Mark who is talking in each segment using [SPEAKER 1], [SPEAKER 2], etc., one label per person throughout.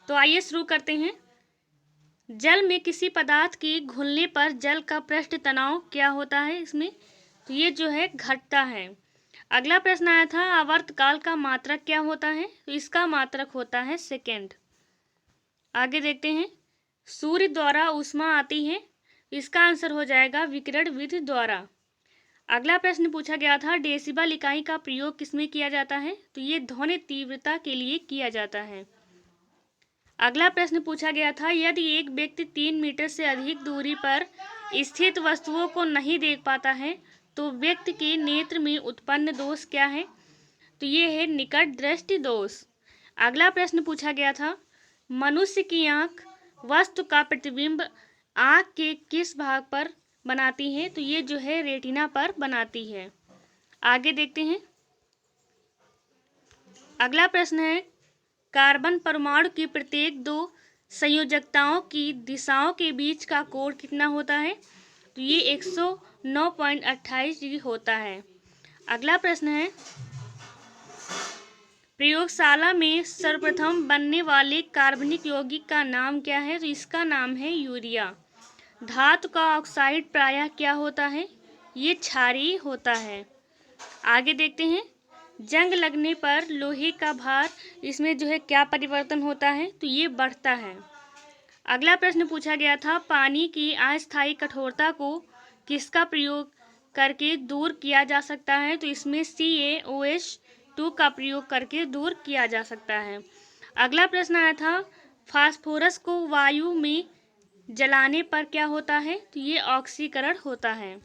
[SPEAKER 1] तो आइए शुरू करते हैं। जल में किसी पदार्थ के घुलने पर जल का पृष्ठ तनाव क्या होता है इसमें, तो ये जो है घटता है। अगला प्रश्न आया था आवर्तकाल का मात्रक क्या होता है, तो इसका मात्रक होता है सेकेंड। आगे देखते हैं, सूर्य द्वारा ऊष्मा आती है, इसका आंसर हो जाएगा विकिरण विधि द्वारा। अगला प्रश्न पूछा गया था डेसिबल इकाई का प्रयोग किसमें किया जाता है, तो ये ध्वनि तीव्रता के लिए किया जाता है। अगला प्रश्न पूछा गया था यदि एक व्यक्ति 3 मीटर से अधिक दूरी पर स्थित वस्तुओं को नहीं देख पाता है तो व्यक्ति के नेत्र में उत्पन्न दोष क्या है, तो ये है निकट दृष्टि दोष। अगला प्रश्न पूछा गया था मनुष्य की आंख वस्तु का प्रतिबिंब आंख के किस भाग पर बनाती है, तो ये जो है रेटिना पर बनाती है। आगे देखते हैं। अगला प्रश्न है कार्बन परमाणु की प्रत्येक 2 संयोजकताओं की दिशाओं के बीच का कोण कितना होता है, तो ये 109.28 डिग्री होता है। अगला प्रश्न है प्रयोगशाला में सर्वप्रथम बनने वाले कार्बनिक यौगिक का नाम क्या है, तो इसका नाम है यूरिया। धातु का ऑक्साइड प्रायः क्या होता है, ये क्षारीय होता है। आगे देखते हैं जंग लगने पर लोहे का भार इसमें जो है क्या परिवर्तन होता है, तो ये बढ़ता है। अगला प्रश्न पूछा गया था पानी की अस्थायी कठोरता को किसका प्रयोग करके दूर किया जा सकता है, तो इसमें CaOH2 का प्रयोग करके दूर किया जा सकता है। अगला प्रश्न आया था फास्फोरस को वायु में जलाने पर क्या होता है, तो ये ऑक्सीकरण होता है।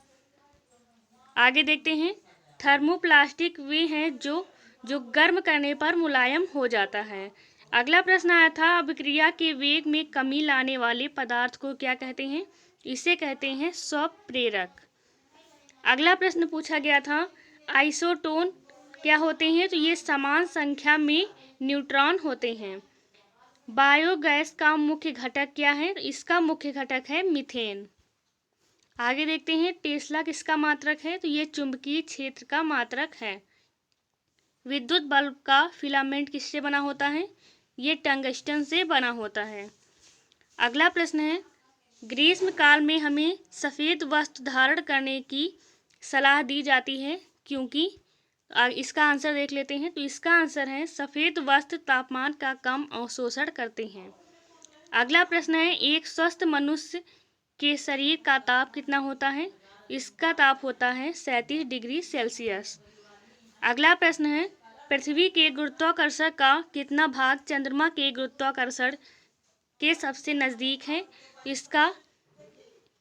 [SPEAKER 1] आगे देखते हैं थर्मोप्लास्टिक वे हैं जो गर्म करने पर मुलायम हो जाता है। अगला प्रश्न आया था अभिक्रिया के वेग में कमी लाने वाले पदार्थ को क्या कहते हैं, इसे कहते हैं स्वप्रेरक। अगला प्रश्न पूछा गया था आइसोटोन क्या होते हैं, तो ये समान संख्या में न्यूट्रॉन होते हैं। बायोगैस का मुख्य घटक क्या है, तो इसका मुख्य घटक है मीथेन। आगे देखते हैं टेस्ला किसका मात्रक है, तो ये चुंबकीय क्षेत्र का मात्रक है। विद्युत बल्ब का फिलामेंट किससे बना होता है, ये टंगस्टन से बना होता है। अगला प्रश्न है ग्रीष्म काल में हमें सफ़ेद वस्त्र धारण करने की सलाह दी जाती है क्योंकि, इसका आंसर देख लेते हैं, तो इसका आंसर है सफ़ेद वस्त्र तापमान का कम अवशोषण करते हैं। अगला प्रश्न है एक स्वस्थ मनुष्य के शरीर का ताप कितना होता है, इसका ताप होता है 37 डिग्री सेल्सियस। अगला प्रश्न है पृथ्वी के गुरुत्वाकर्षण का कितना भाग चंद्रमा के गुरुत्वाकर्षण के सबसे नज़दीक है, इसका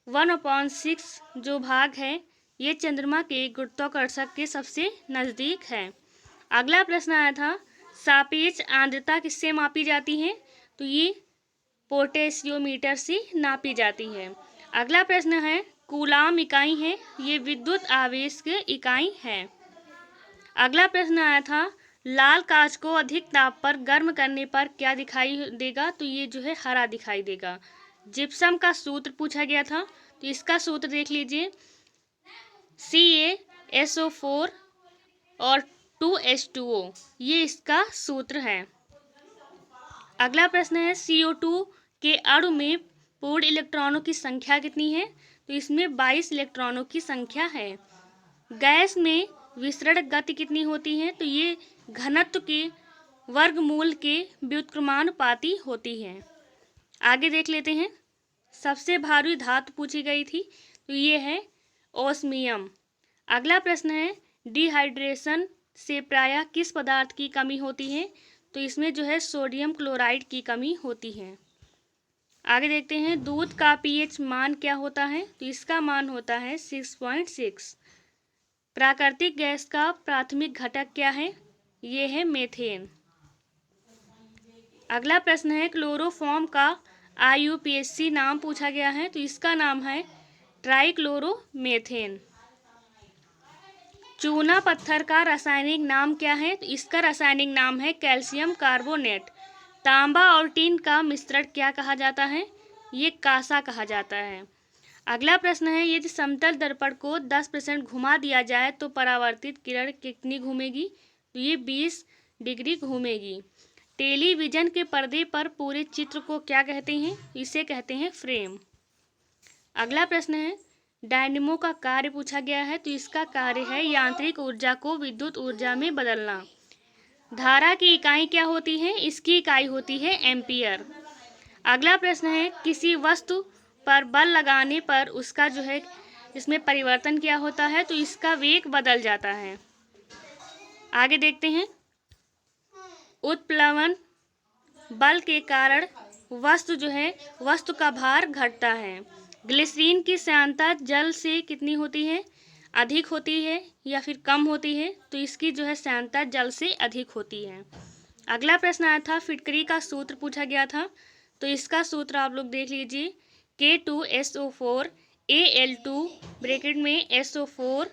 [SPEAKER 1] 1/6 जो भाग है ये चंद्रमा के गुरुत्वाकर्षण के सबसे नज़दीक है। अगला प्रश्न आया था सापेक्ष आर्द्रता किससे मापी जाती है, तो ये पोटेशियोमीटर से नापी जाती है। अगला प्रश्न है कूलाम इकाई है, ये विद्युत आवेश की इकाई है। अगला प्रश्न आया था लाल कांच को अधिक ताप पर गर्म करने पर क्या दिखाई देगा, तो ये जो है हरा दिखाई देगा। जिप्सम का सूत्र पूछा गया था, तो इसका सूत्र देख लीजिए CaSO4 और 2H2O, ये इसका सूत्र है। अगला प्रश्न है CO2 के अणु में पूर्ण इलेक्ट्रॉनों की संख्या कितनी है, तो इसमें 22 इलेक्ट्रॉनों की संख्या है। गैस में विसरण गति कितनी होती है, तो ये घनत्व के वर्गमूल के व्युत्क्रमानुपाती होती है। आगे देख लेते हैं सबसे भारी धातु पूछी गई थी, तो ये है ओस्मियम। अगला प्रश्न है डिहाइड्रेशन से प्रायः किस पदार्थ की कमी होती है, तो इसमें जो है सोडियम क्लोराइड की कमी होती है। आगे देखते हैं दूध का pH मान क्या होता है, तो इसका मान होता है 6.6। प्राकृतिक गैस का प्राथमिक घटक क्या है, ये है मीथेन। अगला प्रश्न है क्लोरोफॉर्म का IUPAC नाम पूछा गया है, तो इसका नाम है ट्राइक्लोरोमेथेन। चूना पत्थर का रासायनिक नाम क्या है, तो इसका रासायनिक नाम है कैल्शियम कार्बोनेट। तांबा और टीन का मिश्रण क्या कहा जाता है, ये कांसा कहा जाता है। अगला प्रश्न है यदि समतल दर्पण को 10% घुमा दिया जाए तो परावर्तित किरण कितनी घूमेगी, तो ये 20 डिग्री घूमेगी। टेलीविज़न के पर्दे पर पूरे चित्र को क्या कहते हैं? इसे कहते हैं फ्रेम। अगला प्रश्न है, डायनेमो का कार्य पूछा गया है, तो इसका कार्य है यांत्रिक ऊर्जा को विद्युत ऊर्जा में बदलना। धारा की इकाई क्या होती है? इसकी इकाई होती है एम्पियर। अगला प्रश्न है, किसी वस्तु पर बल लगाने पर उसका जो है इसमें परिवर्तन क्या होता है? तो इसका वेग बदल जाता है। आगे देखते हैं, उत्प्लवन बल के कारण वस्तु का भार घटता है। ग्लिसरीन की सांद्रता जल से कितनी होती है? अधिक होती है या फिर कम होती है? तो इसकी जो है सांद्रता जल से अधिक होती है। अगला प्रश्न आया था, फिटकरी का सूत्र पूछा गया था, तो इसका सूत्र आप लोग देख लीजिए, K2SO4 Al2 ब्रैकेट में SO4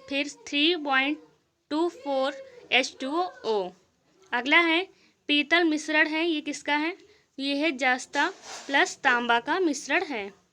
[SPEAKER 1] फिर 3.24 H2O। अगला है, पीतल मिश्रण है, ये किसका है? ये है जस्ता प्लस तांबा का मिश्रण है।